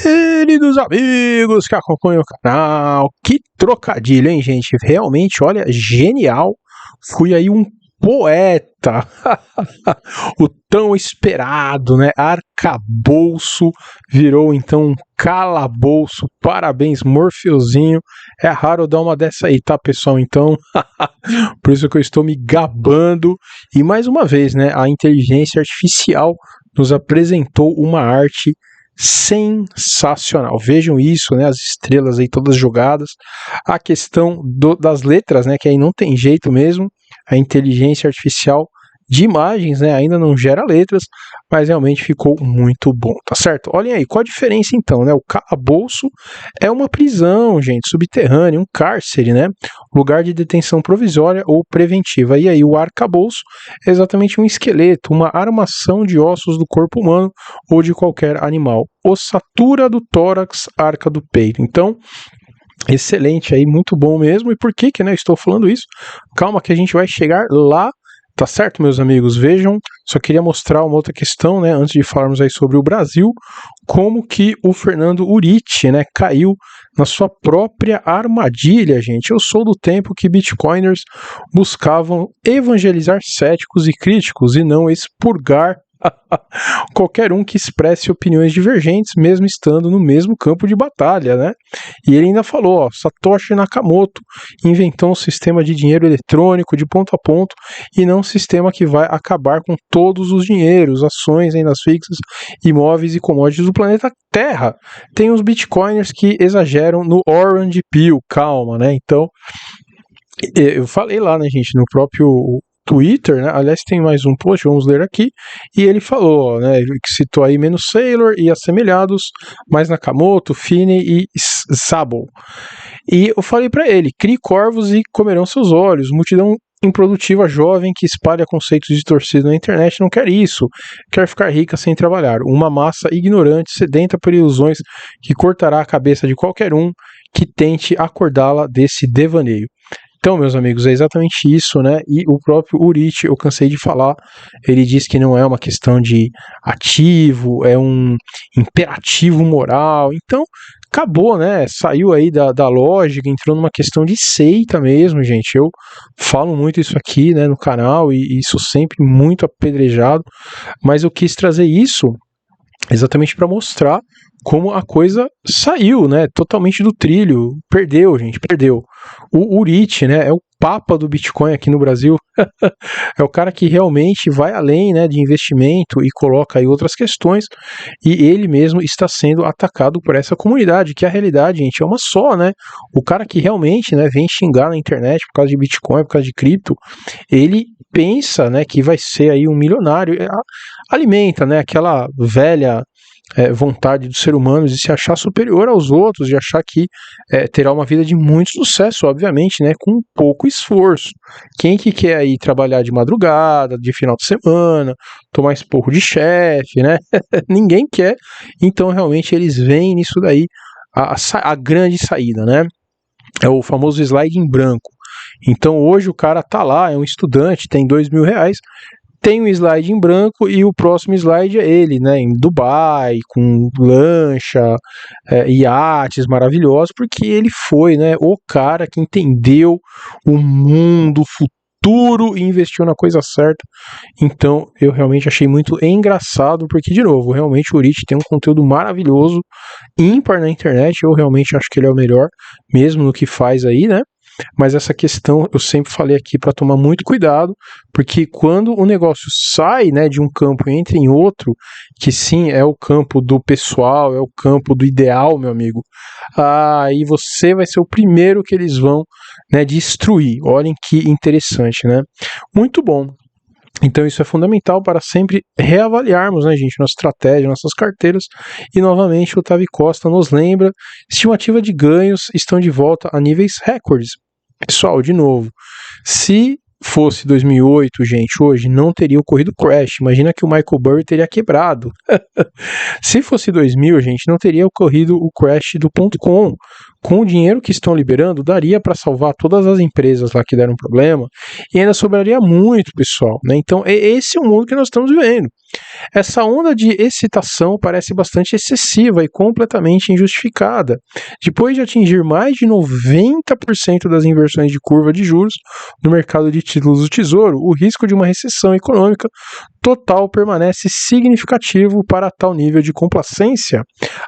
Queridos amigos que acompanham o canal, que trocadilho, hein, gente? Realmente, olha, genial. Fui aí um poeta. O tão esperado, né? Arcabouço virou então um calabouço. Parabéns, Morfeuzinho. É raro dar uma dessa aí, tá, pessoal? Então, por isso que eu estou me gabando. E mais uma vez, né? A inteligência artificial nos apresentou uma arte sensacional. Vejam isso, né? As estrelas aí todas jogadas. A questão das letras, né? Que aí não tem jeito mesmo. A inteligência artificial de imagens, né? Ainda não gera letras, mas realmente ficou muito bom, tá certo? Olhem aí, qual a diferença então, né? O calabouço é uma prisão, gente, subterrânea, um cárcere, né? Lugar de detenção provisória ou preventiva. E aí o arcabouço é exatamente um esqueleto, uma armação de ossos do corpo humano ou de qualquer animal. Ossatura do tórax, arca do peito. Então, excelente aí, muito bom mesmo. E por que né, estou falando isso? Calma que a gente vai chegar lá. Tá certo, meus amigos? Vejam, só queria mostrar uma outra questão, né, antes de falarmos aí sobre o Brasil, como que o Fernando Urich, né, caiu na sua própria armadilha, gente. Eu sou do tempo que bitcoiners buscavam evangelizar céticos e críticos e não expurgar qualquer um que expresse opiniões divergentes, mesmo estando no mesmo campo de batalha, né? E ele ainda falou, ó, Satoshi Nakamoto inventou um sistema de dinheiro eletrônico de ponto a ponto e não um sistema que vai acabar com todos os dinheiros, ações, rendas fixas, imóveis e commodities do planeta Terra. Tem uns bitcoiners que exageram no Orange Pill, calma, né? Então, eu falei lá, né, gente, no próprio Twitter, né? Aliás, tem mais um post, vamos ler aqui, e ele falou, né, que citou aí menos Saylor e assemelhados, mais Nakamoto, Finney e Szabo. E eu falei para ele, crie corvos e comerão seus olhos, multidão improdutiva jovem que espalha conceitos distorcidos na internet não quer isso, quer ficar rica sem trabalhar, uma massa ignorante, sedenta por ilusões que cortará a cabeça de qualquer um que tente acordá-la desse devaneio. Então, meus amigos, é exatamente isso, né? E o próprio Urich, eu cansei de falar, ele diz que não é uma questão de ativo, é um imperativo moral. Então, acabou, né? Saiu aí da lógica, entrou numa questão de seita mesmo, gente. Eu falo muito isso aqui, né, no canal, e isso sempre muito apedrejado, mas eu quis trazer isso exatamente para mostrar como a coisa saiu, né, totalmente do trilho, perdeu, gente, perdeu. O Urich, né, é o papa do Bitcoin aqui no Brasil, é o cara que realmente vai além, né, de investimento e coloca aí outras questões, e ele mesmo está sendo atacado por essa comunidade, que a realidade, gente, é uma só, né, o cara que realmente, né, vem xingar na internet por causa de Bitcoin, por causa de cripto, ele pensa, né, que vai ser aí um milionário, alimenta, né, aquela velha vontade do ser humano de se achar superior aos outros, de achar que terá uma vida de muito sucesso, obviamente, né, com pouco esforço. Quem que quer aí trabalhar de madrugada, de final de semana, tomar esporro de chefe, né? Ninguém quer. Então, realmente, eles veem nisso daí a grande saída, né? É o famoso slide em branco. Então, hoje o cara tá lá, é um estudante, tem R$2.000, tem um slide em branco e o próximo slide é ele, né, em Dubai, com lancha, iates maravilhosos, porque ele foi, né, o cara que entendeu o mundo, o futuro e investiu na coisa certa. Então eu realmente achei muito engraçado, porque de novo, realmente o Urich tem um conteúdo maravilhoso, ímpar na internet, eu realmente acho que ele é o melhor, mesmo no que faz aí, né? Mas essa questão eu sempre falei aqui para tomar muito cuidado, porque quando o negócio sai, né, de um campo e entra em outro, que sim é o campo do pessoal, é o campo do ideal, meu amigo, aí você vai ser o primeiro que eles vão, né, destruir. Olhem que interessante, né? Muito bom. Então isso é fundamental para sempre reavaliarmos, né, gente, nossa estratégia, nossas carteiras. E novamente o Tavi Costa nos lembra, estimativa de ganhos estão de volta a níveis recordes. Pessoal, de novo, se fosse 2008, gente, hoje não teria ocorrido crash. Imagina que o Michael Burry teria quebrado. Se fosse 2000, gente, não teria ocorrido o crash do .com. com o dinheiro que estão liberando, daria para salvar todas as empresas lá que deram problema e ainda sobraria muito, pessoal, né? Então, esse é o mundo que nós estamos vivendo. Essa onda de excitação parece bastante excessiva e completamente injustificada. Depois de atingir mais de 90% das inversões de curva de juros no mercado de títulos do Tesouro, o risco de uma recessão econômica total permanece significativo para tal nível de complacência.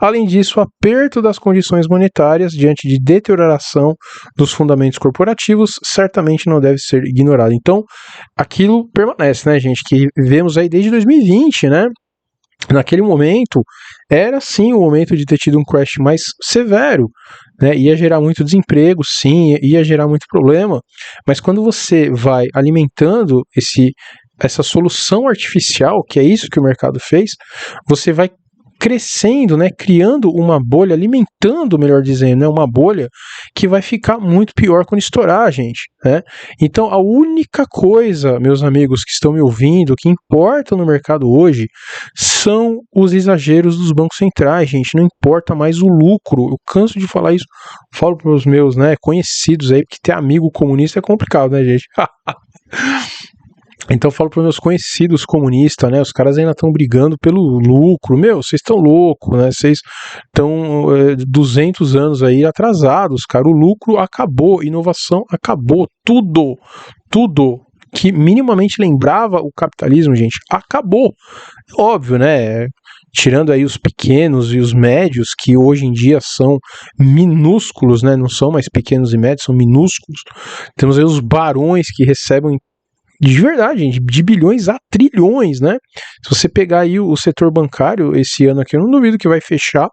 Além disso, o aperto das condições monetárias diante de deterioração dos fundamentos corporativos certamente não deve ser ignorado. Então, aquilo permanece, né, gente, que vemos aí desde 2020, né? Naquele momento, era sim o momento de ter tido um crash mais severo, né? Ia gerar muito desemprego, sim, ia gerar muito problema, mas quando você vai alimentando essa solução artificial, que é isso que o mercado fez, você vai crescendo, né, criando uma bolha, alimentando, melhor dizendo, né, uma bolha que vai ficar muito pior quando estourar, gente, né? Então, a única coisa, meus amigos que estão me ouvindo, que importa no mercado hoje, são os exageros dos bancos centrais, gente. Não importa mais o lucro. Eu canso de falar isso, falo para os meus, né, conhecidos aí, porque ter amigo comunista é complicado, né, gente? Então eu falo para meus conhecidos comunistas, né? Os caras ainda estão brigando pelo lucro. Meu, vocês estão loucos, né? Vocês estão 200 anos aí atrasados, cara. O lucro acabou, inovação acabou, tudo que minimamente lembrava o capitalismo, gente, acabou. Óbvio, né? Tirando aí os pequenos e os médios, que hoje em dia são minúsculos, né? Não são mais pequenos e médios, são minúsculos. Temos aí os barões que recebem de verdade, gente, de bilhões a trilhões, né? Se você pegar aí o setor bancário esse ano aqui, eu não duvido que vai fechar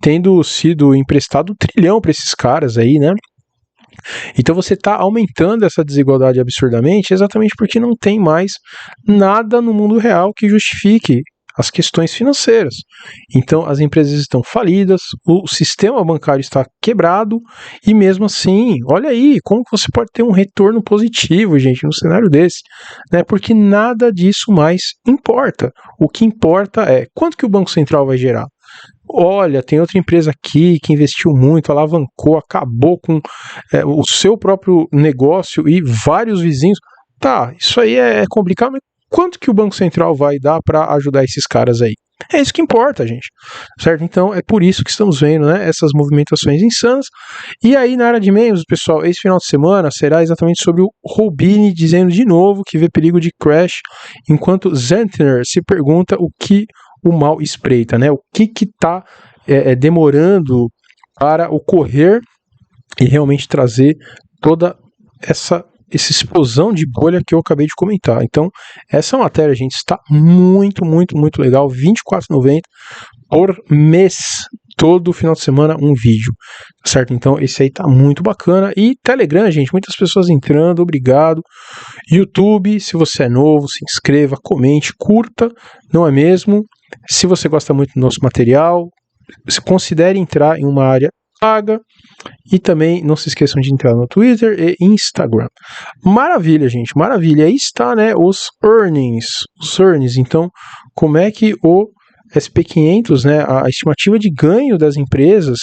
tendo sido emprestado 1 trilhão para esses caras aí, né? Então você está aumentando essa desigualdade absurdamente exatamente porque não tem mais nada no mundo real que justifique as questões financeiras. Então as empresas estão falidas, o sistema bancário está quebrado e mesmo assim, olha aí, como que você pode ter um retorno positivo, gente, num cenário desse, né? Porque nada disso mais importa. O que importa é quanto que o Banco Central vai gerar. Olha, tem outra empresa aqui que investiu muito, alavancou, acabou com o seu próprio negócio e vários vizinhos. Tá, isso aí é complicado, mas quanto que o Banco Central vai dar para ajudar esses caras aí? É isso que importa, gente, certo? Então é por isso que estamos vendo, né, essas movimentações insanas. E aí na área de membros, pessoal, esse final de semana será exatamente sobre o Roubini dizendo de novo que vê perigo de crash, enquanto Zentner se pergunta o que o mal espreita, né? O que está demorando para ocorrer e realmente trazer toda essa explosão de bolha que eu acabei de comentar. Então, essa matéria, gente, está muito, muito, muito legal. R$ 24,90 por mês. Todo final de semana um vídeo, certo? Então esse aí tá muito bacana. E Telegram, gente, muitas pessoas entrando, obrigado. YouTube, se você é novo, se inscreva, comente, curta, não é mesmo? Se você gosta muito do nosso material, considere entrar em uma área paga. E também não se esqueçam de entrar no Twitter e Instagram. Maravilha, gente, maravilha. Aí está, né, os earnings. Então, como é que o SP500, né, a estimativa de ganho das empresas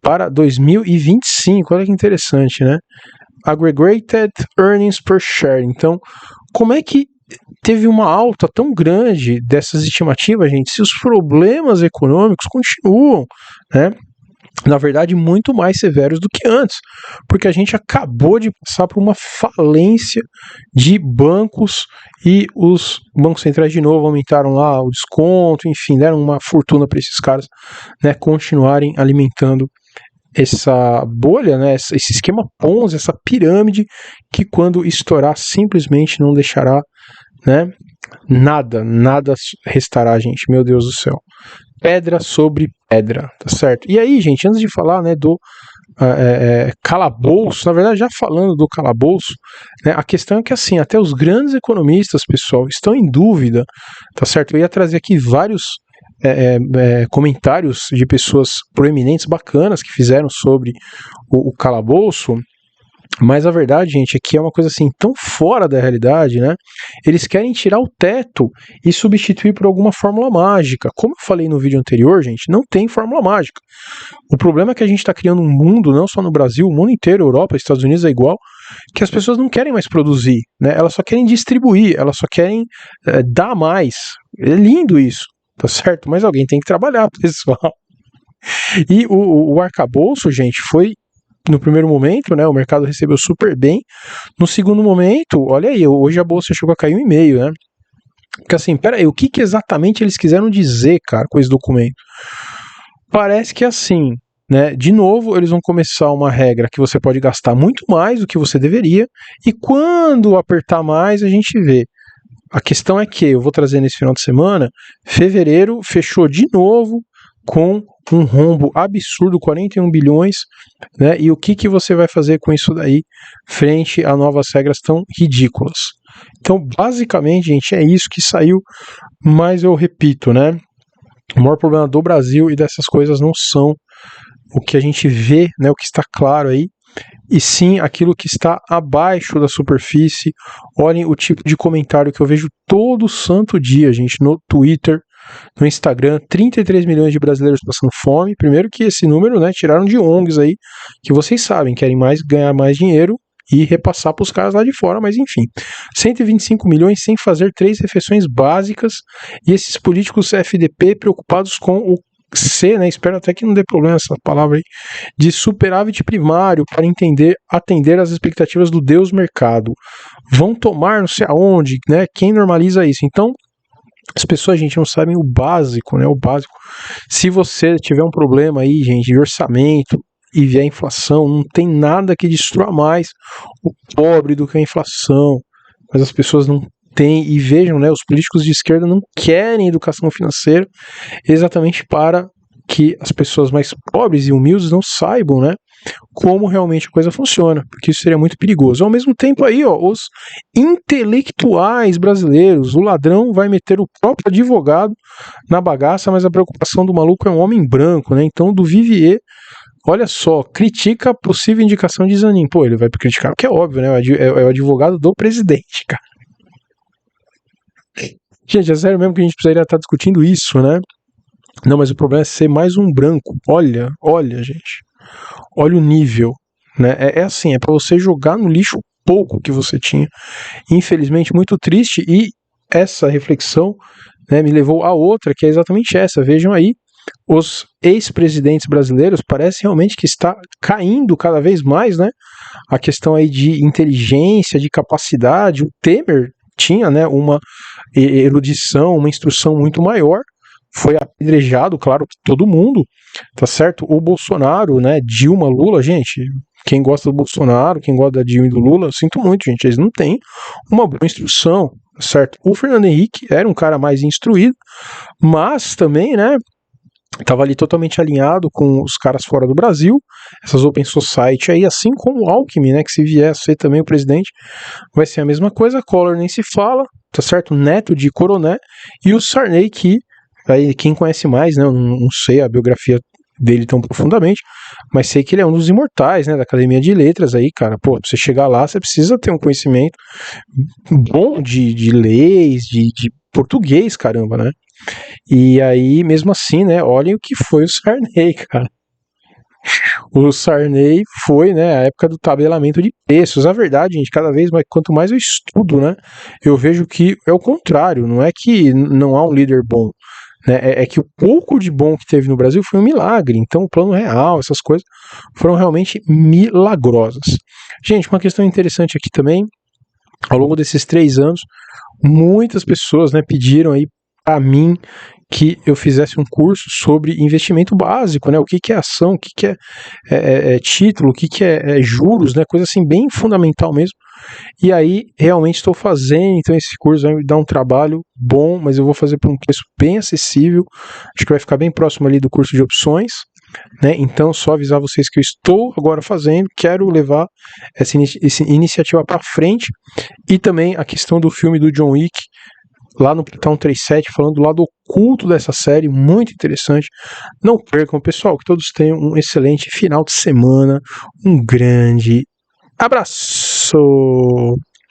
para 2025, olha que interessante, né? Aggregated Earnings per Share. Então, como é que teve uma alta tão grande dessas estimativas, gente, se os problemas econômicos continuam, né? Na verdade, muito mais severos do que antes, porque a gente acabou de passar por uma falência de bancos e os bancos centrais de novo aumentaram lá o desconto, enfim, deram uma fortuna para esses caras, né, continuarem alimentando essa bolha, né, esse esquema Ponzi, essa pirâmide que quando estourar simplesmente não deixará, né, nada restará, gente, meu Deus do céu. Pedra sobre pedra, tá certo? E aí, gente, antes de falar, né, do calabouço, na verdade, já falando do calabouço, né, a questão é que, assim, até os grandes economistas, pessoal, estão em dúvida, tá certo? Eu ia trazer aqui vários comentários de pessoas proeminentes, bacanas, que fizeram sobre o calabouço, Mas a verdade, gente, é que é uma coisa assim tão fora da realidade, né? Eles querem tirar o teto e substituir por alguma fórmula mágica. Como eu falei no vídeo anterior, gente, não tem fórmula mágica. O problema é que a gente está criando um mundo, não só no Brasil, o mundo inteiro, Europa, Estados Unidos é igual, que as pessoas não querem mais produzir, né? Elas só querem distribuir, elas só querem dar mais. É lindo isso, tá certo? Mas alguém tem que trabalhar, pessoal. E o arcabouço, gente, foi no primeiro momento, né, o mercado recebeu super bem. No segundo momento, olha aí, hoje a bolsa chegou a cair 1,5, né? Porque assim, peraí, o que exatamente eles quiseram dizer, cara, com esse documento? Parece que assim, né, de novo, eles vão começar uma regra que você pode gastar muito mais do que você deveria, e quando apertar mais, a gente vê. A questão é que, eu vou trazer nesse final de semana, fevereiro fechou de novo com um rombo absurdo, 41 bilhões, né? E o que você vai fazer com isso daí frente a novas regras tão ridículas? Então, basicamente, gente, é isso que saiu, mas eu repito, né? O maior problema do Brasil e dessas coisas não são o que a gente vê, né? O que está claro aí, e sim aquilo que está abaixo da superfície. Olhem o tipo de comentário que eu vejo todo santo dia, gente, no Twitter, no Instagram. 33 milhões de brasileiros passando fome. Primeiro que esse número, né, tiraram de ONGs aí, que vocês sabem, querem ganhar mais dinheiro e repassar para os caras lá de fora, mas enfim. 125 milhões sem fazer 3 refeições básicas, e esses políticos FDP preocupados com o C, né, espero até que não dê problema essa palavra aí, de superávit primário para atender às expectativas do Deus mercado. Vão tomar não sei aonde, né? Quem normaliza isso? Então, as pessoas, gente, não sabem o básico, né? O básico. Se você tiver um problema aí, gente, de orçamento e vier a inflação, não tem nada que destrua mais o pobre do que a inflação. Mas as pessoas não têm, e vejam, né? Os políticos de esquerda não querem educação financeira exatamente para que as pessoas mais pobres e humildes não saibam, né, como realmente a coisa funciona, porque isso seria muito perigoso. Ao mesmo tempo aí, ó, os intelectuais brasileiros, o ladrão vai meter o próprio advogado na bagaça, mas a preocupação do maluco é um homem branco, né? Então, do Vivier, olha só, critica a possível indicação de Zanin. Pô, ele vai criticar, porque é óbvio, né? É o advogado do presidente, cara. Gente, é sério mesmo que a gente precisaria estar discutindo isso, né? Não, mas o problema é ser mais um branco. Olha, gente. Olha o nível, né? É assim, é para você jogar no lixo pouco que você tinha. Infelizmente, muito triste. E essa reflexão, né, me levou a outra, que é exatamente essa. Vejam aí, os ex-presidentes brasileiros parece realmente que está caindo cada vez mais, né? A questão aí de inteligência, de capacidade. O Temer tinha, né, uma erudição, uma instrução muito maior. Foi apedrejado, claro, todo mundo, tá certo? O Bolsonaro, né, Dilma, Lula, gente, quem gosta do Bolsonaro, quem gosta da Dilma e do Lula, sinto muito, gente, eles não têm uma boa instrução, tá certo? O Fernando Henrique era um cara mais instruído, mas também, né, estava ali totalmente alinhado com os caras fora do Brasil, essas open society aí, assim como o Alckmin, né, que se vier a ser também o presidente, vai ser a mesma coisa. Collor nem se fala, tá certo? Neto de Coroné, e o Sarney, que aí, quem conhece mais, né, eu não sei a biografia dele tão profundamente, mas sei que ele é um dos imortais, né, da Academia de Letras aí, cara. Pô, pra você chegar lá, você precisa ter um conhecimento bom de leis, de português, caramba, né? E aí, mesmo assim, né, olhem o que foi o Sarney, cara. O Sarney foi, né, a época do tabelamento de preços. A verdade, gente, cada vez mais, quanto mais eu estudo, né, eu vejo que é o contrário. Não é que não há um líder bom, né, é que o pouco de bom que teve no Brasil foi um milagre. Então o Plano Real, essas coisas foram realmente milagrosas. Gente, uma questão interessante aqui também, ao longo desses 3 anos, muitas pessoas, né, pediram aí para mim que eu fizesse um curso sobre investimento básico, né? O que é ação, o que é título, o que é juros, né? Coisa assim bem fundamental mesmo. E aí realmente estou fazendo, então esse curso vai me dar um trabalho bom, mas eu vou fazer por um preço bem acessível. Acho que vai ficar bem próximo ali do curso de opções, né? Então só avisar vocês que eu estou agora fazendo, quero levar essa iniciativa para frente. E também a questão do filme do John Wick, lá no Plutão 37, falando do lado oculto dessa série, muito interessante. Não percam, pessoal, que todos tenham um excelente final de semana, um grande Abraço!